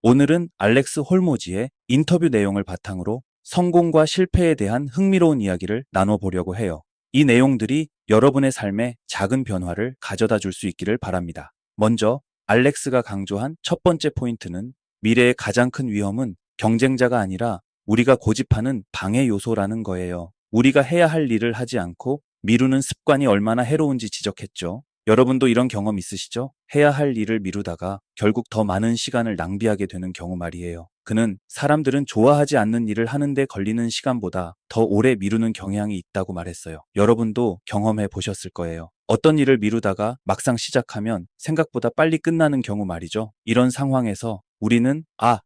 오늘은 알렉스 홀모지의 인터뷰 내용을 바탕으로 성공과 실패에 대한 흥미로운 이야기를 나눠보려고 해요. 이 내용들이 여러분의 삶에 작은 변화를 가져다 줄 수 있기를 바랍니다. 먼저 알렉스가 강조한 첫 번째 포인트는 미래의 가장 큰 위험은 경쟁자가 아니라 우리가 고집하는 방해 요소라는 거예요. 우리가 해야 할 일을 하지 않고 미루는 습관이 얼마나 해로운지 지적했죠. 여러분도 이런 경험 있으시죠? 해야 할 일을 미루다가 결국 더 많은 시간을 낭비하게 되는 경우 말이에요. 그는 사람들은 좋아하지 않는 일을 하는데 걸리는 시간보다 더 오래 미루는 경향이 있다고 말했어요. 여러분도 경험해 보셨을 거예요. 어떤 일을 미루다가 막상 시작하면 생각보다 빨리 끝나는 경우 말이죠. 이런 상황에서 우리는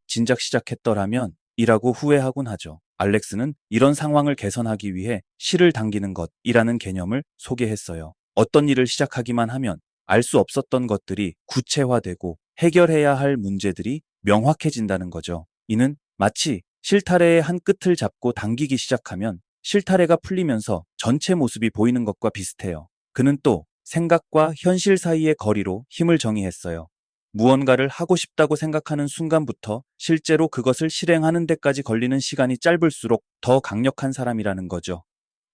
진작 시작했더라면 이라고 후회하곤 하죠. 알렉스는 이런 상황을 개선하기 위해 실을 당기는 것이라는 개념을 소개했어요. 어떤 일을 시작하기만 하면 알 수 없었던 것들이 구체화되고 해결해야 할 문제들이 명확해진다는 거죠. 이는 마치 실타래의 한 끝을 잡고 당기기 시작하면 실타래가 풀리면서 전체 모습이 보이는 것과 비슷해요. 그는 또 생각과 현실 사이의 거리로 힘을 정의했어요. 무언가를 하고 싶다고 생각하는 순간부터 실제로 그것을 실행하는 데까지 걸리는 시간이 짧을수록 더 강력한 사람이라는 거죠.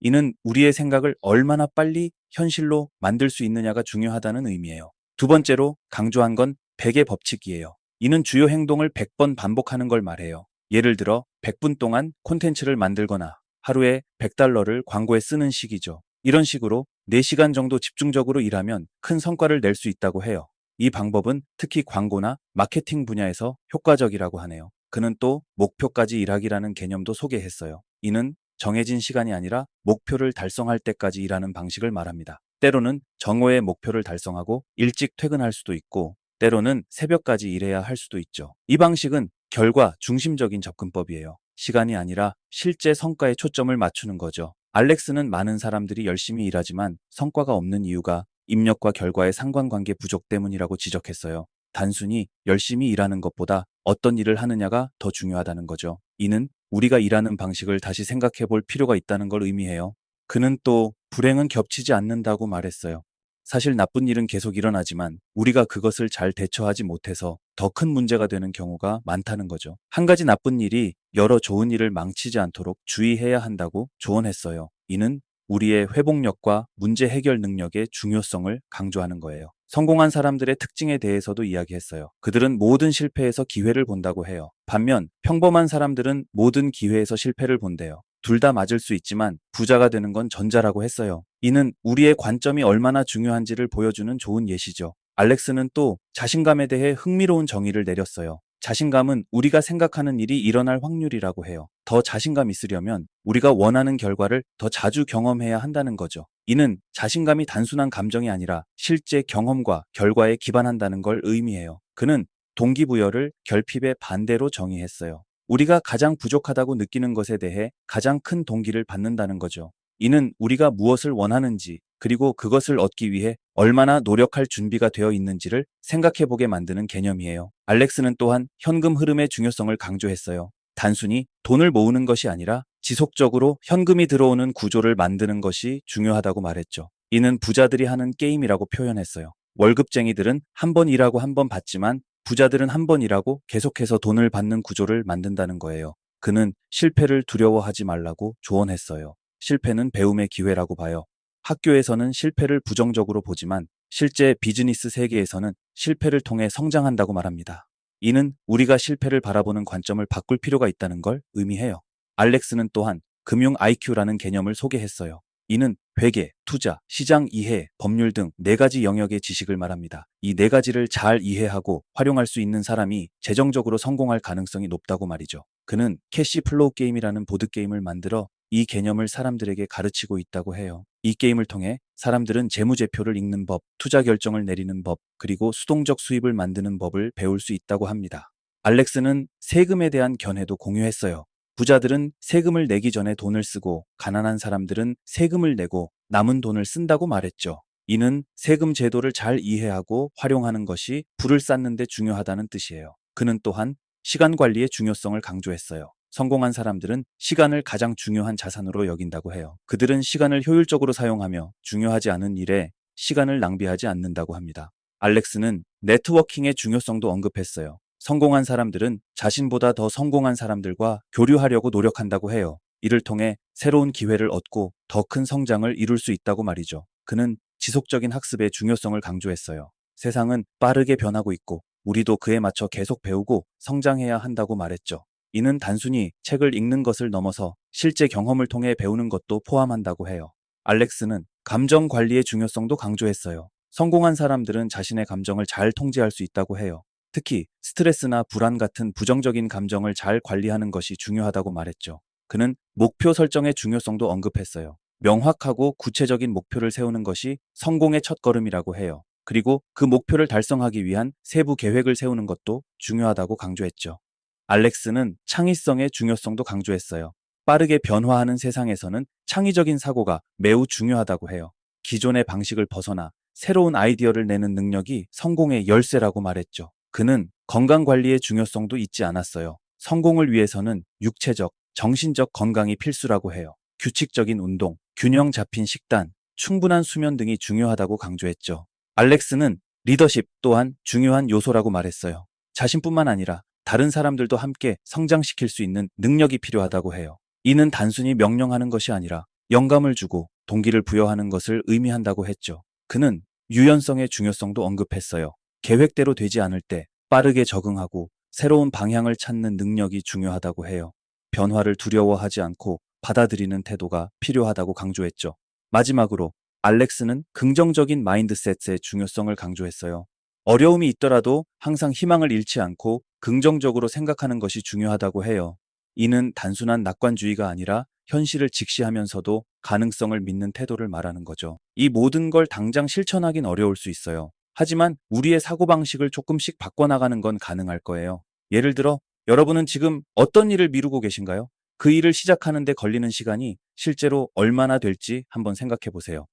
이는 우리의 생각을 얼마나 빨리 현실로 만들 수 있느냐가 중요하다는 의미예요. 두 번째로 강조한 건 100의 법칙이에요. 이는 주요 행동을 100번 반복하는 걸 말해요. 예를 들어 100분 동안 콘텐츠를 만들거나 하루에 100달러를 광고에 쓰는 식이죠. 이런 식으로 4시간 정도 집중적으로 일하면 큰 성과를 낼 수 있다고 해요. 이 방법은 특히 광고나 마케팅 분야에서 효과적이라고 하네요. 그는 또 목표까지 일하기라는 개념도 소개했어요. 이는 정해진 시간이 아니라 목표를 달성할 때까지 일하는 방식을 말합니다. 때로는 정오에 목표를 달성하고 일찍 퇴근할 수도 있고, 때로는 새벽까지 일해야 할 수도 있죠. 이 방식은 결과 중심적인 접근법이에요. 시간이 아니라 실제 성과에 초점을 맞추는 거죠. 알렉스는 많은 사람들이 열심히 일하지만 성과가 없는 이유가 입력과 결과의 상관관계 부족 때문이라고 지적했어요. 단순히 열심히 일하는 것보다 어떤 일을 하느냐가 더 중요하다는 거죠. 이는 우리가 일하는 방식을 다시 생각해 볼 필요가 있다는 걸 의미해요. 그는 또 불행은 겹치지 않는다고 말했어요. 사실 나쁜 일은 계속 일어나지만 우리가 그것을 잘 대처하지 못해서 더 큰 문제가 되는 경우가 많다는 거죠. 한 가지 나쁜 일이 여러 좋은 일을 망치지 않도록 주의해야 한다고 조언했어요. 이는 우리의 회복력과 문제 해결 능력의 중요성을 강조하는 거예요. 성공한 사람들의 특징에 대해서도 이야기했어요. 그들은 모든 실패에서 기회를 본다고 해요. 반면 평범한 사람들은 모든 기회에서 실패를 본대요. 둘 다 맞을 수 있지만 부자가 되는 건 전자라고 했어요. 이는 우리의 관점이 얼마나 중요한지를 보여주는 좋은 예시죠. 알렉스는 또 자신감에 대해 흥미로운 정의를 내렸어요. 자신감은 우리가 생각하는 일이 일어날 확률이라고 해요. 더 자신감 있으려면 우리가 원하는 결과를 더 자주 경험해야 한다는 거죠. 이는 자신감이 단순한 감정이 아니라 실제 경험과 결과에 기반한다는 걸 의미해요. 그는 동기부여를 결핍의 반대로 정의했어요. 우리가 가장 부족하다고 느끼는 것에 대해 가장 큰 동기를 받는다는 거죠. 이는 우리가 무엇을 원하는지, 그리고 그것을 얻기 위해 얼마나 노력할 준비가 되어 있는지를 생각해 보게 만드는 개념이에요. 알렉스는 또한 현금 흐름의 중요성을 강조했어요. 단순히 돈을 모으는 것이 아니라 지속적으로 현금이 들어오는 구조를 만드는 것이 중요하다고 말했죠. 이는 부자들이 하는 게임이라고 표현했어요. 월급쟁이들은 한 번 일하고 한 번 받지만 부자들은 한 번 일하고 계속해서 돈을 받는 구조를 만든다는 거예요. 그는 실패를 두려워하지 말라고 조언했어요. 실패는 배움의 기회라고 봐요. 학교에서는 실패를 부정적으로 보지만 실제 비즈니스 세계에서는 실패를 통해 성장한다고 말합니다. 이는 우리가 실패를 바라보는 관점을 바꿀 필요가 있다는 걸 의미해요. 알렉스는 또한 금융 IQ라는 개념을 소개했어요. 이는 회계, 투자, 시장 이해, 법률 등 4가지 영역의 지식을 말합니다. 이 4가지를 잘 이해하고 활용할 수 있는 사람이 재정적으로 성공할 가능성이 높다고 말이죠. 그는 캐시 플로우 게임이라는 보드게임을 만들어 이 개념을 사람들에게 가르치고 있다고 해요. 이 게임을 통해 사람들은 재무제표를 읽는 법, 투자 결정을 내리는 법, 그리고 수동적 수입을 만드는 법을 배울 수 있다고 합니다. 알렉스는 세금에 대한 견해도 공유했어요. 부자들은 세금을 내기 전에 돈을 쓰고 가난한 사람들은 세금을 내고 남은 돈을 쓴다고 말했죠. 이는 세금 제도를 잘 이해하고 활용하는 것이 부를 쌓는 데 중요하다는 뜻이에요. 그는 또한 시간 관리의 중요성을 강조했어요. 성공한 사람들은 시간을 가장 중요한 자산으로 여긴다고 해요. 그들은 시간을 효율적으로 사용하며 중요하지 않은 일에 시간을 낭비하지 않는다고 합니다. 알렉스는 네트워킹의 중요성도 언급했어요. 성공한 사람들은 자신보다 더 성공한 사람들과 교류하려고 노력한다고 해요. 이를 통해 새로운 기회를 얻고 더 큰 성장을 이룰 수 있다고 말이죠. 그는 지속적인 학습의 중요성을 강조했어요. 세상은 빠르게 변하고 있고 우리도 그에 맞춰 계속 배우고 성장해야 한다고 말했죠. 이는 단순히 책을 읽는 것을 넘어서 실제 경험을 통해 배우는 것도 포함한다고 해요. 알렉스는 감정 관리의 중요성도 강조했어요. 성공한 사람들은 자신의 감정을 잘 통제할 수 있다고 해요. 특히 스트레스나 불안 같은 부정적인 감정을 잘 관리하는 것이 중요하다고 말했죠. 그는 목표 설정의 중요성도 언급했어요. 명확하고 구체적인 목표를 세우는 것이 성공의 첫걸음이라고 해요. 그리고 그 목표를 달성하기 위한 세부 계획을 세우는 것도 중요하다고 강조했죠. 알렉스는 창의성의 중요성도 강조했어요. 빠르게 변화하는 세상에서는 창의적인 사고가 매우 중요하다고 해요. 기존의 방식을 벗어나 새로운 아이디어를 내는 능력이 성공의 열쇠라고 말했죠. 그는 건강관리의 중요성도 잊지 않았어요. 성공을 위해서는 육체적, 정신적 건강이 필수라고 해요. 규칙적인 운동, 균형 잡힌 식단, 충분한 수면 등이 중요하다고 강조했죠. 알렉스는 리더십 또한 중요한 요소라고 말했어요. 자신뿐만 아니라 다른 사람들도 함께 성장시킬 수 있는 능력이 필요하다고 해요. 이는 단순히 명령하는 것이 아니라 영감을 주고 동기를 부여하는 것을 의미한다고 했죠. 그는 유연성의 중요성도 언급했어요. 계획대로 되지 않을 때 빠르게 적응하고 새로운 방향을 찾는 능력이 중요하다고 해요. 변화를 두려워하지 않고 받아들이는 태도가 필요하다고 강조했죠. 마지막으로 알렉스는 긍정적인 마인드셋의 중요성을 강조했어요. 어려움이 있더라도 항상 희망을 잃지 않고 긍정적으로 생각하는 것이 중요하다고 해요. 이는 단순한 낙관주의가 아니라 현실을 직시하면서도 가능성을 믿는 태도를 말하는 거죠. 이 모든 걸 당장 실천하긴 어려울 수 있어요. 하지만 우리의 사고방식을 조금씩 바꿔나가는 건 가능할 거예요. 예를 들어, 여러분은 지금 어떤 일을 미루고 계신가요? 그 일을 시작하는 데 걸리는 시간이 실제로 얼마나 될지 한번 생각해 보세요.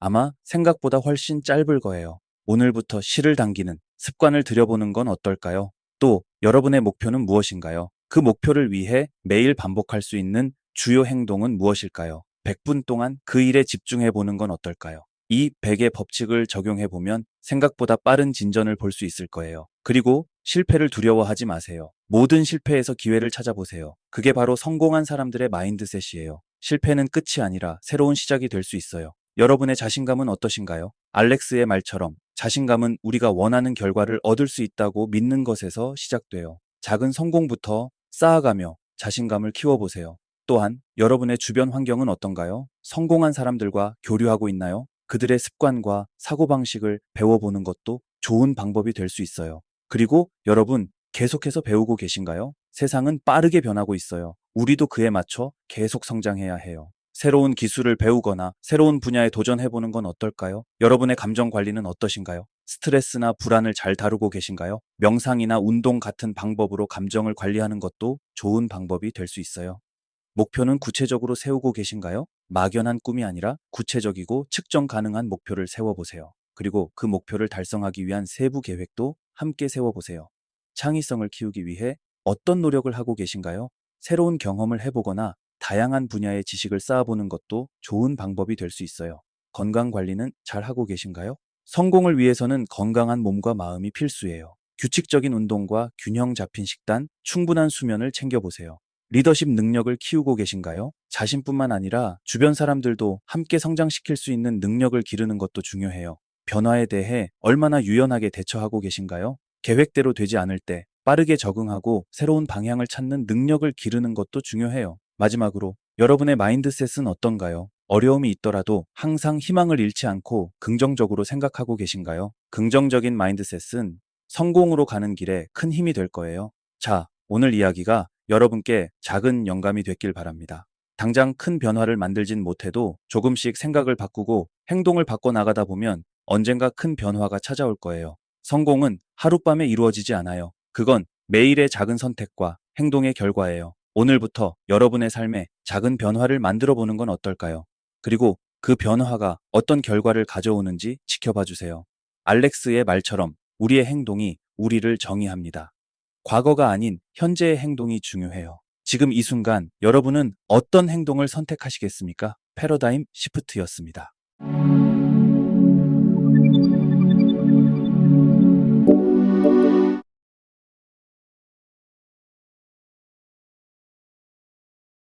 아마 생각보다 훨씬 짧을 거예요. 오늘부터 실을 당기는 습관을 들여보는 건 어떨까요? 또 여러분의 목표는 무엇인가요? 그 목표를 위해 매일 반복할 수 있는 주요 행동은 무엇일까요? 100분 동안 그 일에 집중해 보는 건 어떨까요? 이 100의 법칙을 적용해 보면 생각보다 빠른 진전을 볼 수 있을 거예요. 그리고 실패를 두려워하지 마세요. 모든 실패에서 기회를 찾아보세요. 그게 바로 성공한 사람들의 마인드셋이에요. 실패는 끝이 아니라 새로운 시작이 될 수 있어요. 여러분의 자신감은 어떠신가요? 알렉스의 말처럼 자신감은 우리가 원하는 결과를 얻을 수 있다고 믿는 것에서 시작돼요. 작은 성공부터 쌓아가며 자신감을 키워보세요. 또한 여러분의 주변 환경은 어떤가요? 성공한 사람들과 교류하고 있나요? 그들의 습관과 사고방식을 배워보는 것도 좋은 방법이 될 수 있어요. 그리고 여러분, 계속해서 배우고 계신가요? 세상은 빠르게 변하고 있어요. 우리도 그에 맞춰 계속 성장해야 해요. 새로운 기술을 배우거나 새로운 분야에 도전해보는 건 어떨까요? 여러분의 감정 관리는 어떠신가요? 스트레스나 불안을 잘 다루고 계신가요? 명상이나 운동 같은 방법으로 감정을 관리하는 것도 좋은 방법이 될 수 있어요. 목표는 구체적으로 세우고 계신가요? 막연한 꿈이 아니라 구체적이고 측정 가능한 목표를 세워보세요. 그리고 그 목표를 달성하기 위한 세부 계획도 함께 세워보세요. 창의성을 키우기 위해 어떤 노력을 하고 계신가요? 새로운 경험을 해보거나 다양한 분야의 지식을 쌓아보는 것도 좋은 방법이 될 수 있어요. 건강 관리는 잘 하고 계신가요? 성공을 위해서는 건강한 몸과 마음이 필수예요. 규칙적인 운동과 균형 잡힌 식단, 충분한 수면을 챙겨보세요. 리더십 능력을 키우고 계신가요? 자신뿐만 아니라 주변 사람들도 함께 성장시킬 수 있는 능력을 기르는 것도 중요해요. 변화에 대해 얼마나 유연하게 대처하고 계신가요? 계획대로 되지 않을 때 빠르게 적응하고 새로운 방향을 찾는 능력을 기르는 것도 중요해요. 마지막으로 여러분의 마인드셋은 어떤가요? 어려움이 있더라도 항상 희망을 잃지 않고 긍정적으로 생각하고 계신가요? 긍정적인 마인드셋은 성공으로 가는 길에 큰 힘이 될 거예요. 자, 오늘 이야기가 여러분께 작은 영감이 됐길 바랍니다. 당장 큰 변화를 만들진 못해도 조금씩 생각을 바꾸고 행동을 바꿔 나가다 보면 언젠가 큰 변화가 찾아올 거예요. 성공은 하룻밤에 이루어지지 않아요. 그건 매일의 작은 선택과 행동의 결과예요. 오늘부터 여러분의 삶에 작은 변화를 만들어 보는 건 어떨까요? 그리고 그 변화가 어떤 결과를 가져오는지 지켜봐 주세요. 알렉스의 말처럼 우리의 행동이 우리를 정의합니다. 과거가 아닌 현재의 행동이 중요해요. 지금 이 순간 여러분은 어떤 행동을 선택하시겠습니까? 패러다임 시프트였습니다.